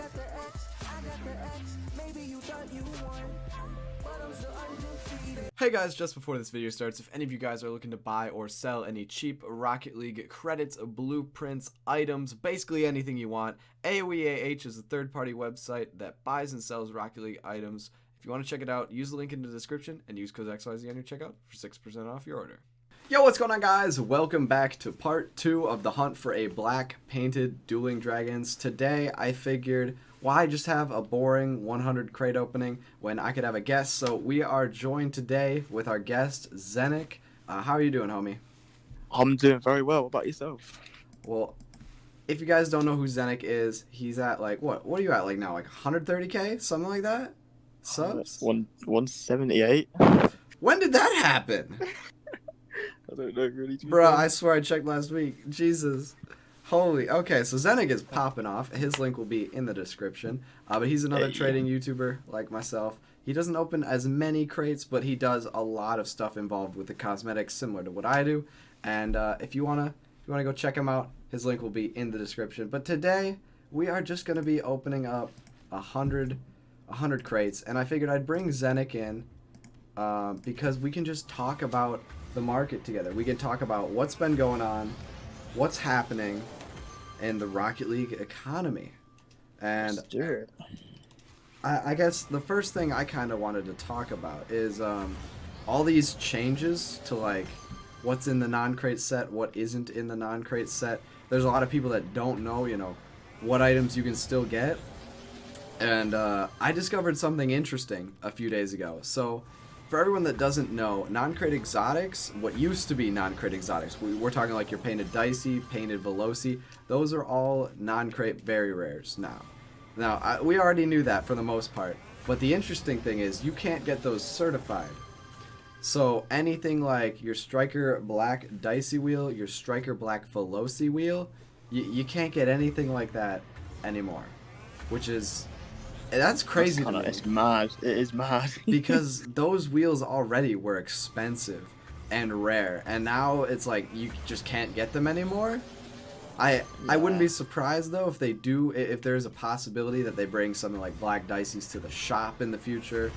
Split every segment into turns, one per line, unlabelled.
got the X, I got the X. Maybe you thought you won, but I'm still undefeated.
Hey guys, just before this video starts, if any of you guys are looking to buy or sell any cheap Rocket League credits, blueprints, items, basically anything you want, AOEAH is a third-party website that buys and sells Rocket League items. If you want to check it out, use the link in the description and use code XYZ on your checkout for 6% off your order. Yo, what's going on, guys? Welcome back to part 2 of the hunt for a black painted dueling dragons. Today, I figured, why just have a boring 100 crate opening when I could have a guest? So we are joined today with our guest, Zenic. How are you doing, homie?
I'm doing very well. What about yourself?
Well, if you guys don't know who Zenic is, he's at like, what are you at like now? Like 130k? Something like that? Subs?
178.
When did that happen?
I don't know really.
Bruh, I swear I checked last week. Jesus. Holy. Okay, so Zenic is popping off. His link will be in the description. But he's another trading YouTuber like myself. He doesn't open as many crates, but he does a lot of stuff involved with the cosmetics, similar to what I do. And if you wanna go check him out, his link will be in the description. But today we are just gonna be opening up 100 crates, and I figured I'd bring Zenic in because we can just talk about the market together. We can talk about what's been going on, what's happening in the Rocket League economy. And
sure.
I guess the first thing I kind of wanted to talk about is all these changes to like what's in the non-crate set, what isn't in the non-crate set. There's a lot of people that don't know, you know, what items you can still get. And I discovered something interesting a few days ago. So for everyone that doesn't know, non-crate exotics, what used to be non-crate exotics, we're talking like your painted Dicey, painted Veloci, those are all non-crate very rares now. Now, we already knew that for the most part, but the interesting thing is you can't get those certified. So anything like your Striker Black Dicey wheel, your Striker Black Veloci wheel, you can't get anything like that anymore, which is... That's crazy to me.
It's mad. It is mad.
Because those wheels already were expensive and rare, and now it's like you just can't get them anymore. I wouldn't be surprised though if there's a possibility that they bring something like Black Dicey's to the shop in the future,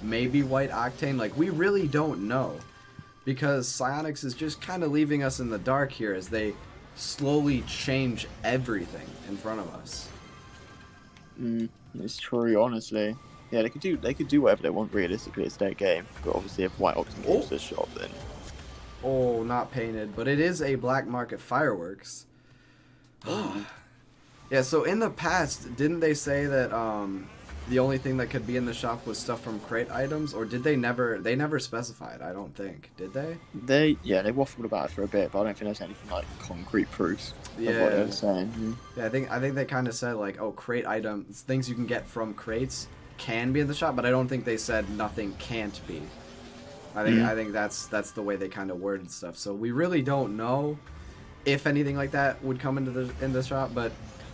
maybe White Octane. Like, we really don't know, because Psyonix is just kind of leaving us in the dark here as they slowly change everything in front of us.
It's true, honestly. Yeah, they could do whatever they want. Realistically, it's their game. But obviously, if White Octane goes to the shop, then
not painted, but it is a black market fireworks. Yeah. So in the past, didn't they say that the only thing that could be in the shop was stuff from crate items, or did they never? They never specified. I don't think. Did they?
They waffled about it for a bit, but I don't think there's anything like concrete proofs.
Yeah.
Of what they were saying.
Yeah, I think they kind of said like, oh, crate items, things you can get from crates can be in the shop, but I don't think they said nothing can't be. I think that's the way they kind of worded stuff. So we really don't know if anything like that would come into the shop, but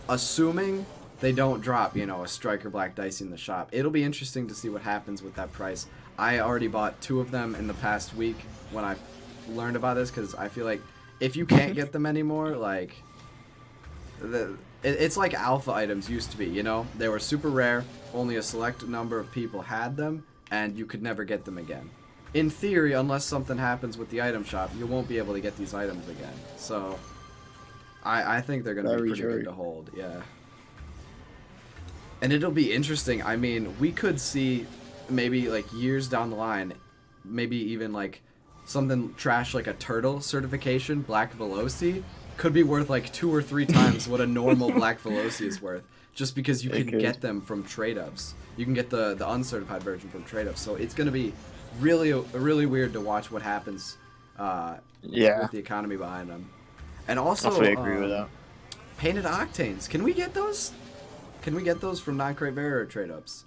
assuming they don't drop, you know, a Striker Black Dicey in the shop, it'll be interesting to see what happens with that price. I already bought 2 of them in the past week when I learned about this, because I feel like if you can't get them anymore, like it's like alpha items used to be, you know? They were super rare, only a select number of people had them, and you could never get them again. In theory, unless something happens with the item shop, you won't be able to get these items again. So I think they're going to be pretty good to hold, yeah. And it'll be interesting. I mean, we could see maybe like years down the line, maybe even like something trash like a turtle certification, Black Veloci, could be worth like 2 or 3 times what a normal Black Veloci is worth, just because you can get them from trade-ups. You can get the uncertified version from trade-ups. So it's going to be really weird to watch what happens with the economy behind them. And also,
I agree with that.
Painted Octanes. Can we get those? Can we get those from non-crate barrier trade-ups?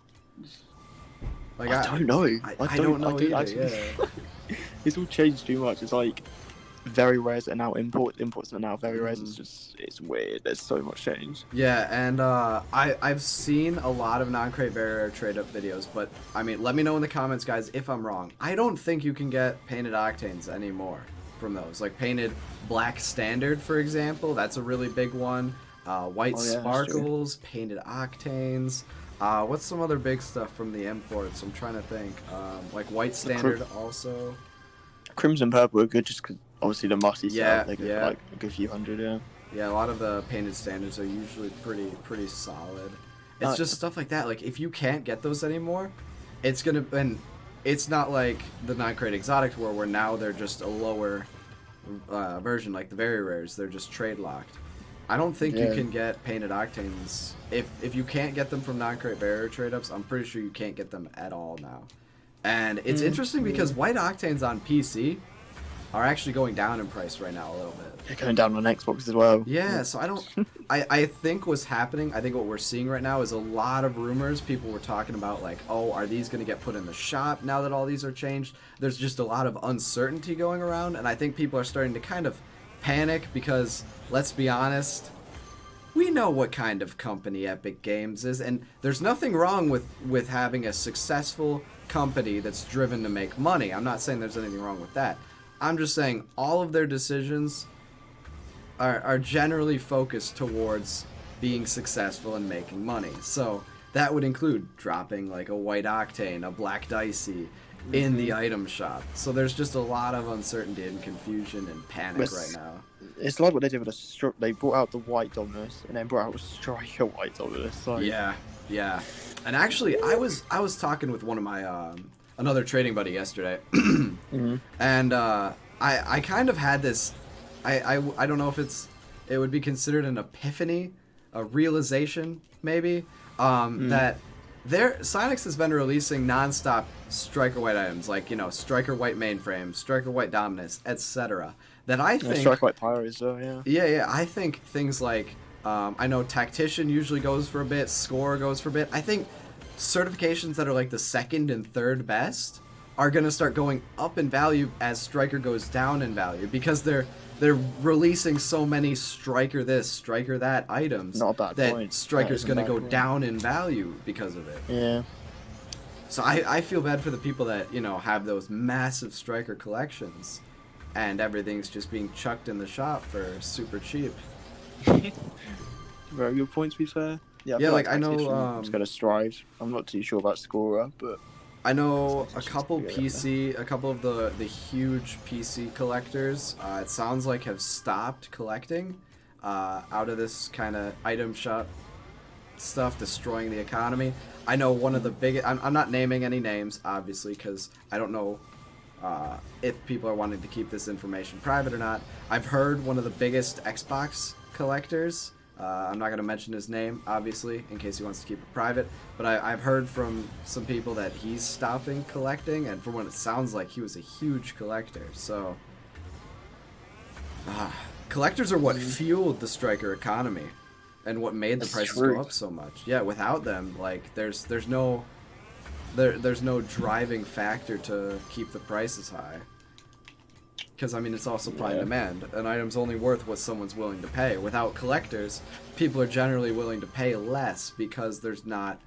Like,
I don't know.
I don't know either, yeah.
It's all changed too much. It's like very rares are now imports are now very rares. It's weird. There's so much change.
Yeah, and I've seen a lot of non-crate barrier trade-up videos, but I mean, let me know in the comments, guys, if I'm wrong. I don't think you can get painted Octanes anymore from those. Like painted Black Standard, for example, that's a really big one. white
Oh, yeah, that's true.
sparkles, painted octanes. What's some other big stuff from the imports? I'm trying to think. Like white standard also.
Crimson Purple are good just because obviously the musty
Yeah,
stuff, they go
yeah.
for like a good few hundred, yeah.
Yeah, a lot of the painted standards are usually pretty solid. It's just stuff like that. Like if you can't get those anymore, it's gonna and it's not like the non-crate exotics where now they're just a lower version, like the very rares. They're just trade locked. I don't think you
Yeah.
can get painted octanes if you can't get them from non-crate barrier trade ups. I'm pretty sure you can't get them at all now. And it's interesting because white octanes on PC are actually going down in price right now a little bit.
They're going down on Xbox as well.
Yeah, so I think what's happening, I think what we're seeing right now is a lot of rumors. People were talking about like, oh, are these going to get put in the shop now that all these are changed? There's just a lot of uncertainty going around, and I think people are starting to kind of panic because, let's be honest, we know what kind of company Epic Games is, and there's nothing wrong with having a successful company that's driven to make money. I'm not saying there's anything wrong with that. I'm just saying all of their decisions are generally focused towards being successful and making money. So that would include dropping like a white octane, a black dicey in the item shop. So there's just a lot of uncertainty and confusion and panic right now.
It's like what they did with they brought out the white Dominus and then brought out a Striker white Dominus. Like...
Yeah. And actually, I was talking with one of my another trading buddy yesterday, and I kind of had this. I don't know if it would be considered an epiphany, a realization maybe, that Zenic has been releasing nonstop Striker white items, like, Striker white mainframe, Striker white Dominus, etc. That I think
Striker white Pyro as well, yeah.
Yeah, I think things like I know Tactician usually goes for a bit, Score goes for a bit. I think certifications that are like the second and third best are gonna start going up in value as Striker goes down in value because they're releasing so many Striker this, Striker that items
Not a bad
that
point.
Striker's
That is a
gonna
bad
go
point.
down in value because of it.
Yeah.
So I feel bad for the people that, have those massive Striker collections and everything's just being chucked in the shop for super cheap.
Very good point, to be fair. Yeah,
Yeah, like, I know,
it's gonna strive. I'm not too sure about Scorer, but
I know a
It's
couple
just weird.
a couple of the huge PC collectors, it sounds like have stopped collecting out of this kind of item shop stuff, destroying the economy. I know one of the biggest, I'm not naming any names, obviously, because I don't know if people are wanting to keep this information private or not. I've heard one of the biggest Xbox collectors, I'm not going to mention his name, obviously, in case he wants to keep it private, but I've heard from some people that he's stopping collecting, and from what it sounds like, he was a huge collector. So, collectors are what fueled the Striker economy, and what made the
That's
prices
true.
go up so much. Yeah, without them, like, there's no driving factor to keep the prices high. Because, I mean, it's all supply and demand. An item's only worth what someone's willing to pay. Without collectors, people are generally willing to pay less because there's not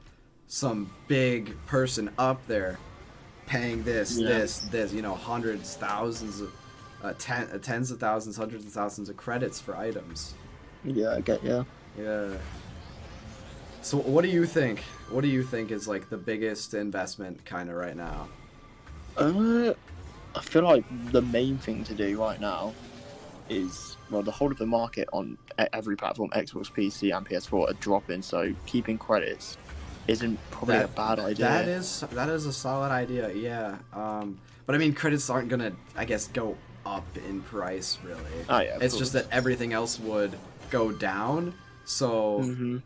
some big person up there paying this, hundreds, thousands of, tens of thousands, hundreds of thousands of credits for items.
yeah, I get yeah.
Yeah. So what do you think? What do you think is, like, the biggest investment kind of right now?
I feel like the main thing to do right now is, well, the whole of the market on every platform, Xbox, PC, and PS4, are dropping. So keeping credits isn't probably a bad idea.
That is a solid idea, yeah. But I mean, credits aren't gonna, I guess, go up in price really.
Oh, yeah, of
it's just
course.
that everything else would go down. So,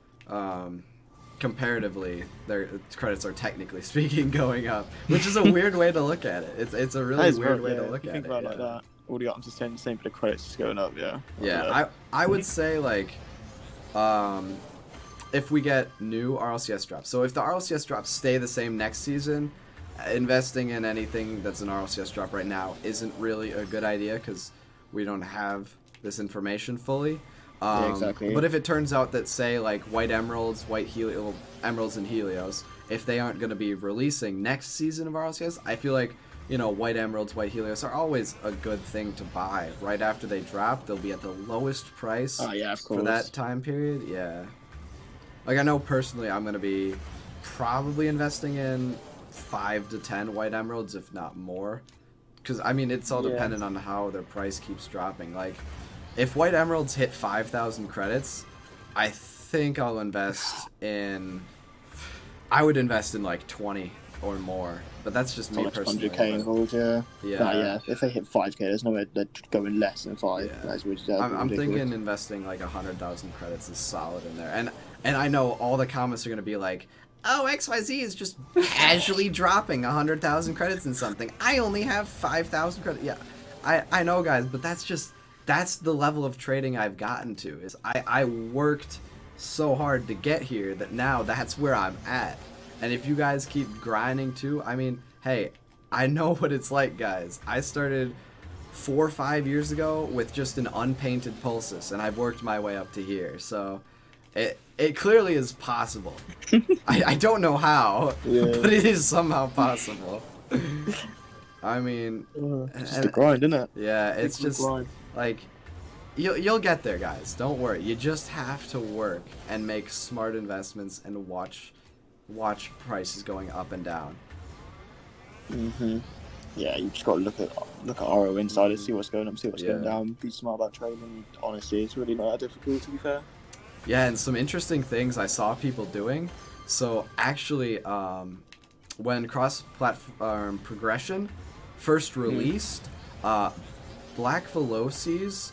comparatively, their credits are technically speaking going up, which is a weird way to look at it. It's a really weird way to look at
think
it.
about it like that. All the items are staying the same, but the credits just going up. Yeah.
I would say, like, if we get new RLCS drops. So if the RLCS drops stay the same next season, investing in anything that's an RLCS drop right now isn't really a good idea because we don't have this information fully.
Yeah, exactly.
But if it turns out that, say, like, white emeralds, emeralds and Helios, if they aren't going to be releasing next season of RLCS, I feel like you know, white emeralds, white helios are always a good thing to buy. Right after they drop, they'll be at the lowest price
Oh yeah, of
for
course.
that time period. Yeah. Like, I know personally I'm going to be probably investing in 5 to 10 white emeralds, if not more. Because, I mean, it's all
Yeah.
dependent on how their price keeps dropping. Like, if white emeralds hit 5,000 credits, I think I'll invest in... I would invest in, like, 20 or more. But that's just me
Like
personally.
100k
but-
involved, yeah.
Yeah.
Nah, yeah. If they hit 5k, there's no way they're going less than 5.
Yeah.
That's
I'm
ridiculous.
thinking investing like 100,000 credits is solid in there, and I know all the comments are gonna be like, "Oh, XYZ is just casually dropping 100,000 credits in something. I only have 5,000 credits." Yeah, I know, guys, but that's the level of trading I've gotten to. Is I worked so hard to get here that now that's where I'm at, and if you guys keep grinding too, I mean, hey, I know what it's like, guys. I started 4 or 5 years ago with just an unpainted pulsus, and I've worked my way up to here. So it clearly is possible. I don't know how,
Yeah.
but it is somehow possible. I mean,
It's just a grind, isn't it?
yeah, it's
Big
just
grind.
like you'll get there, guys. Don't worry. You just have to work and make smart investments and watch prices going up and down.
Yeah, you just got to look at RO Insider, see what's going up, see what's going
Yeah.
down, be smart about trading. Honestly, it's really not that difficult, to be fair.
Yeah, and some interesting things I saw people doing. So actually, when cross-platform progression first released, Black Velocities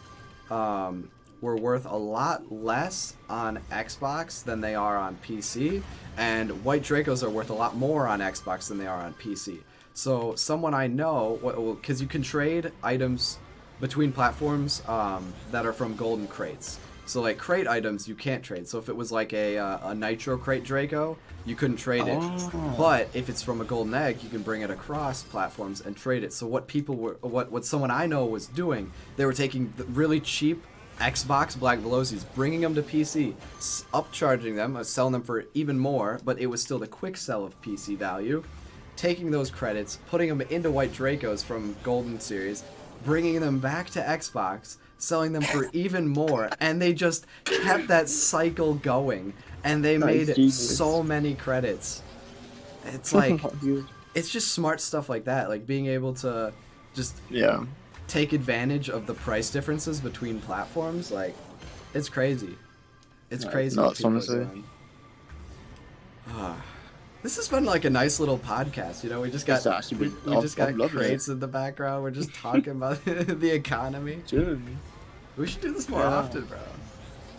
were worth a lot less on Xbox than they are on PC, and White Dracos are worth a lot more on Xbox than they are on PC. So someone I know, because you can trade items between platforms that are from golden crates. So like crate items you can't trade. So if it was like a Nitro crate Draco, you couldn't trade it.
Oh.
But if it's from a golden egg, you can bring it across platforms and trade it. So what someone I know was doing, they were taking the really cheap Xbox Black Velocities, bringing them to PC, upcharging them, selling them for even more, but it was still the quick sell of PC value. Taking those credits, putting them into White Dracos from Golden Series, bringing them back to Xbox, selling them for even more, and they just kept that cycle going, and they made
genius.
so many credits. It's like, it's just smart stuff like that, like being able to just
Yeah.
take advantage of the price differences between platforms. Like, it's crazy. It's
Yeah,
crazy
nuts,
what people are
honestly.
doing. This has been like a nice little podcast, you know. We just got
It's actually been-
we just got
I'm loving
crates in the background. We're just talking about the economy.
Dude,
We should do this more
Yeah.
often, bro.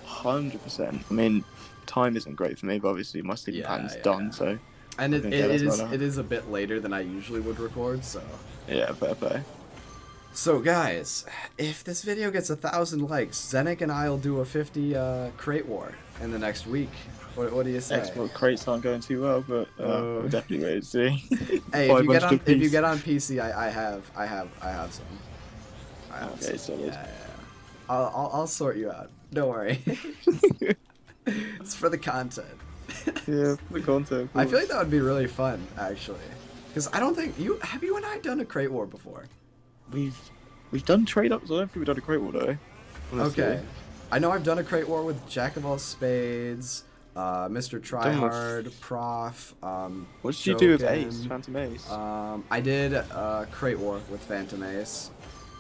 100%. I mean, time isn't great for me, but obviously my sleeping
Yeah,
pattern's
yeah.
done, so
And it,
Okay,
it
that's
is
not a-
it is a bit later than I usually would record, so.
yeah, fair play.
So guys, if this video gets 1,000 likes, Zenic and I'll do a 50 crate war in the next week. What do you say?
Xbox crates aren't going too well, but we'll definitely wait and see.
Hey, if you get
500
on
apiece.
PC, I have some. I have
Okay,
some.
solid.
Yeah. I'll sort you out. Don't worry. It's for the content.
Yeah, the content.
I feel like that would be really fun, actually, because I don't think you and I done a crate war before.
we've done trade ups. I don't think we've done a crate war though. Honestly.
Okay, I know I've done a crate war with Jack of all Spades, Mr. Tryhard, Prof.
What did you do with
Joken.
Ace? Phantom Ace.
I did a crate war with Phantom Ace.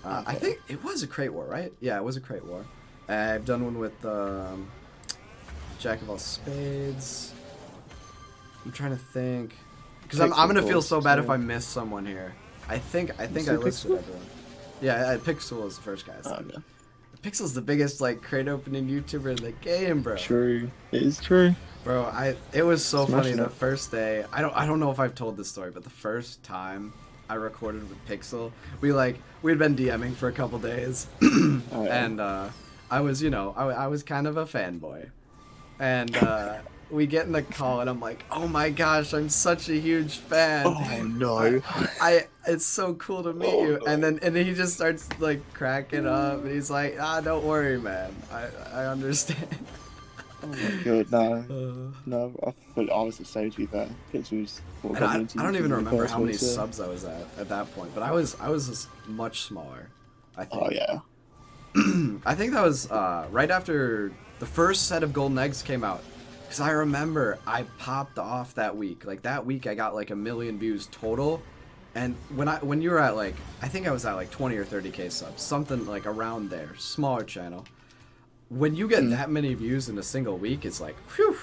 I
Okay.
think it was a crate war, right? Yeah, it was a crate war. I've done one with Jack of all Spades. I'm trying to think, because I'm gonna feel so bad if I miss someone here. I think I
say
listed
Pixel?
everyone. Yeah, Pixel was the first guy. I said.
Okay.
Pixel's the biggest like crate opening YouTuber in the game, bro.
True. It is true.
Bro, it was so funny
Smashing
the
it.
first day. I don't know if I've told this story, but the first time I recorded with Pixel, we'd been DMing for a couple days,
Oh, yeah.
and I was I was kind of a fanboy, and we get in the call and I'm like, oh my gosh, I'm such a huge fan.
Oh no.
It's so cool to meet
Oh,
you.
no.
And then he just starts like cracking up and he's like, don't worry, man. I understand.
Oh my god, no, I was the same to be fair. Pixels.
And I don't even remember how many subs I was at that point, but I was just much smaller, I think.
Oh yeah.
I think that was right after the first set of golden eggs came out. Because I remember I popped off that week. Like, that week I got like 1 million views total. And when you were at like, I think I was at like 20 or 30k subs. Something like around there. Smaller channel. When you get that many views in a single week, it's like, whew.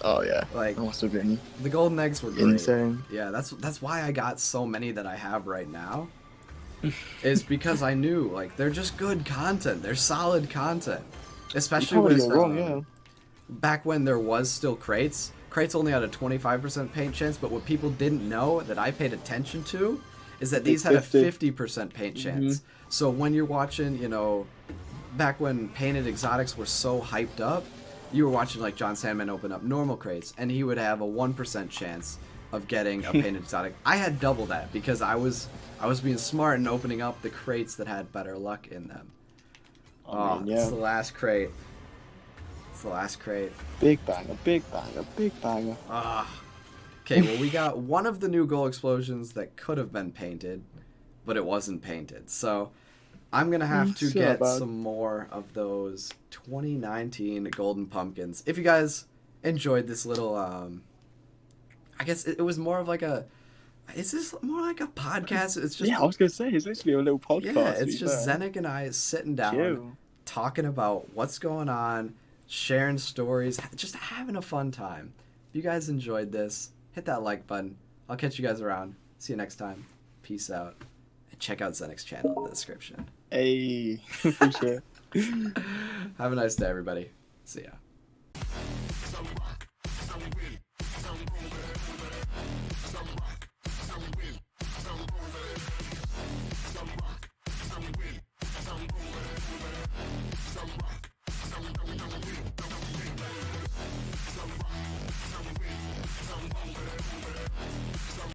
Oh yeah.
Like,
that must have been
the golden eggs were great.
insane.
Yeah, that's why I got so many that I have right now. Is because I knew, like, they're just good content. They're solid content. Especially
You can't
with
go wrong, yeah.
back when there was still crates. Crates only had a 25% paint chance, but what people didn't know that I paid attention to is that these had a 50% paint chance. So when you're watching, you know, back when painted exotics were so hyped up, you were watching like John Sandman open up normal crates, and he would have a 1% chance of getting a painted exotic. I had double that because I was being smart and opening up the crates that had better luck in them.
I mean, yeah.
It's the last crate. It's the last crate.
Big banger, big banger, big banger.
Okay, well, we got one of the new goal explosions that could have been painted, but it wasn't painted. So I'm going to have to get some more of those 2019 golden pumpkins. If you guys enjoyed this little, I guess it was more of like a, is this more like a podcast? It's just,
yeah, I was going to say, it's literally a little podcast.
Yeah, it's just Zenic and I sitting down,
Chill.
talking about what's going on, sharing stories, just having a fun time. If you guys enjoyed this, hit that like button. I'll catch you guys around. See you next time. Peace out. And check out Zenic's channel in the description.
Hey, appreciate it.
Have a nice day, everybody. See ya.